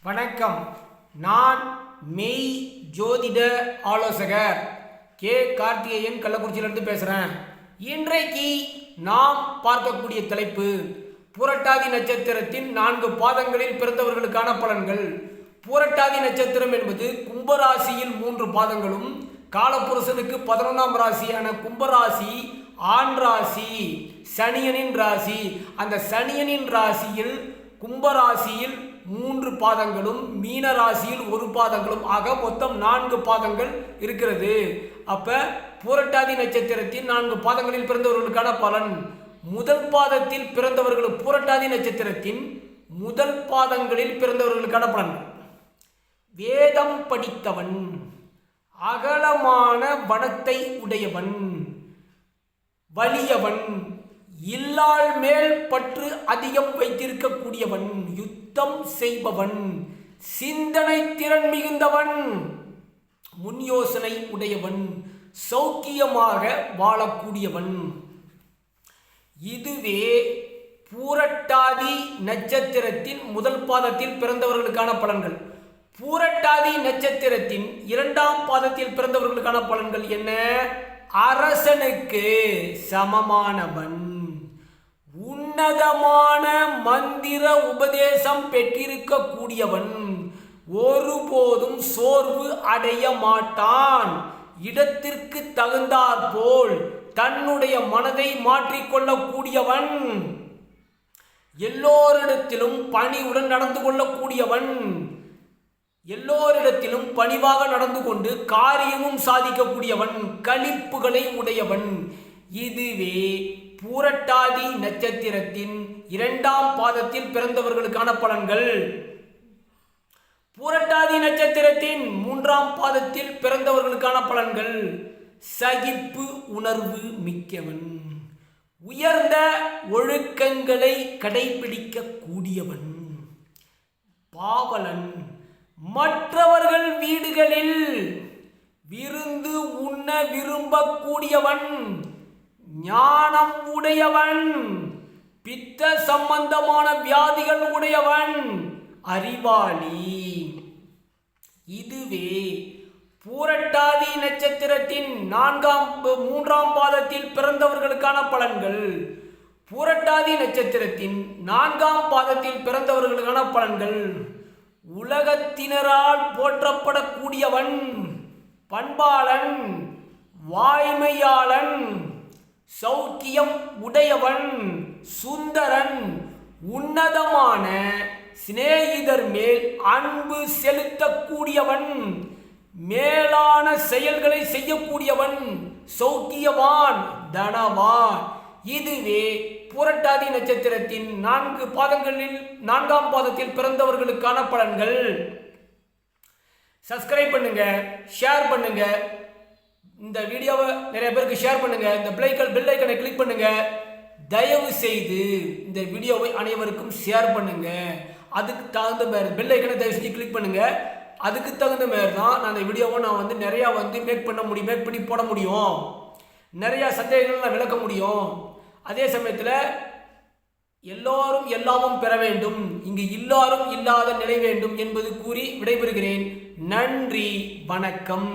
வணக்கம். நான் மெய் ஜோதிட ஆலோசகர் கே கார்த்திகேயன் கள்ளக்குறிச்சியிலிருந்து பேசுகிறேன். இன்றைக்கு நாம் பார்க்கக்கூடிய தலைப்பு புரட்டாதி நட்சத்திரத்தின் 4 பாதங்களில் பிறந்தவர்களுக்கான பலன்கள். புரட்டாதி நட்சத்திரம் என்பது கும்பராசியில் 3 பாதங்களும், காலப்புருஷனுக்கு 11ஆம் ராசியான கும்பராசி ஆண் ராசி, சனியனின் ராசி. அந்த சனியனின் ராசியில் கும்பராசியில் 3 பாதங்களும், மீன ராசியில் 1 பாதங்களும் ஆக மொத்தம் 4 பாதங்கள் இருக்கிறது. அப்ப புரட்டாதி நட்சத்திரத்தின் 4 பாதங்களில் பிறந்தவர்களுக்கான பலன். முதல் பாதத்தில் பிறந்தவர்கள், புரட்டாதி நட்சத்திரத்தின் முதல் பாதங்களில் பிறந்தவர்களுக்கான பலன். வேதம் படித்தவன், அகலமான வனத்தை உடையவன், வலியவன், இல்லாள் மேல் பற்று அதிகம் வைத்திருக்கக்கூடியவன், யுத்தம் செய்பவன், சிந்தனை திறன் மிகுந்தவன், முன் யோசனை உடையவன், சௌக்கியமாக வாழக்கூடியவன். இதுவே பூரட்டாதி நட்சத்திரத்தின் முதல் பாதத்தில் பிறந்தவர்களுக்கான பலன்கள். பூரட்டாதி நட்சத்திரத்தின் 2ஆம் பாதத்தில் பிறந்தவர்களுக்கான பலன்கள் என்ன? அரசனுக்கு சமமானவன், உன்னதமான மந்திர உபதேசம் பெற்றிருக்கக்கூடியவன், ஒருபோதும் சோர்வு அடைய மாட்டான், இடத்திற்கு தகுந்தாற்போல் தன்னுடைய மனதை மாற்றிக்கொள்ளக்கூடியவன், எல்லோரிடத்திலும் பணிவுடன் நடந்து கொள்ளக்கூடியவன், எல்லோரிடத்திலும் பணிவாக நடந்து கொண்டு காரியமும் சாதிக்கக்கூடியவன், களிப்புகளை உடையவன். இதுவே பூரட்டாதி நட்சத்திரத்தின் 2ஆம் பாதத்தில் பிறந்தவர்களுக்கான பலன்கள். பூரட்டாதி நட்சத்திரத்தின் 3ஆம் பாதத்தில் பிறந்தவர்களுக்கான பலன்கள். சகிப்பு உணர்வு மிக்கவன், உயர்ந்த ஒழுக்கங்களை கடைபிடிக்க கூடியவன், பாவலன், மற்றவர்கள் வீடுகளில் விருந்து உண்ண விரும்பக்கூடியவன், ஞானம் உடையவன், பித்த சம்பந்தமான வியாதிகள் உடையவன், அறிவாளி. இதுவே பூரட்டாதி நட்சத்திரத்தின் 3ஆம் பாதத்தில் பிறந்தவர்களுக்கான பலன்கள். பூரட்டாதி நட்சத்திரத்தின் 4ஆம் பாதத்தில் பிறந்தவர்களுக்கான பலன்கள். உலகத்தினரால் போற்றப்படக்கூடியவன், பண்பாளன், வாய்மையாளன், சௌக்கியம் உடையவன், சுந்தரன், உன்னதமான சிநேகிதர் மேல் அன்பு செலுத்தக்கூடியவன், மேலான செயல்களை செய்யக்கூடியவன், சௌக்கியவான், தனவான். இதுவே புரட்டாதி நட்சத்திரத்தின் 4 பாதங்களில் 4ஆம் பாதத்தில் பிறந்தவர்களுக்கான பலன்கள். சப்ஸ்கிரைப் பண்ணுங்க, ஷேர் பண்ணுங்க, இந்த வீடியோவை நிறைய பேருக்கு ஷேர் பண்ணுங்க, இந்த பெல் ஐக்கனை கிளிக் பண்ணுங்க. தயவு செய்து இந்த வீடியோவை அனைவருக்கும் ஷேர் பண்ணுங்க. அதுக்கு தகுந்த மாதிரி பெல் ஐக்கனை தயவு செஞ்சு கிளிக் பண்ணுங்க. அதுக்கு தகுந்த மாதிரி தான் நான் இந்த வீடியோவை நான் நிறையா மேக் பண்ணி போட முடியும். நிறையா சந்தேகங்கள் நான் விளக்க முடியும். அதே சமயத்தில் எல்லோரும் எல்லாமும் பெற வேண்டும், இங்கு எல்லாரும் இல்லாத நிலை வேண்டும் என்பது கூறி விடைபெறுகிறேன். நன்றி, வணக்கம்.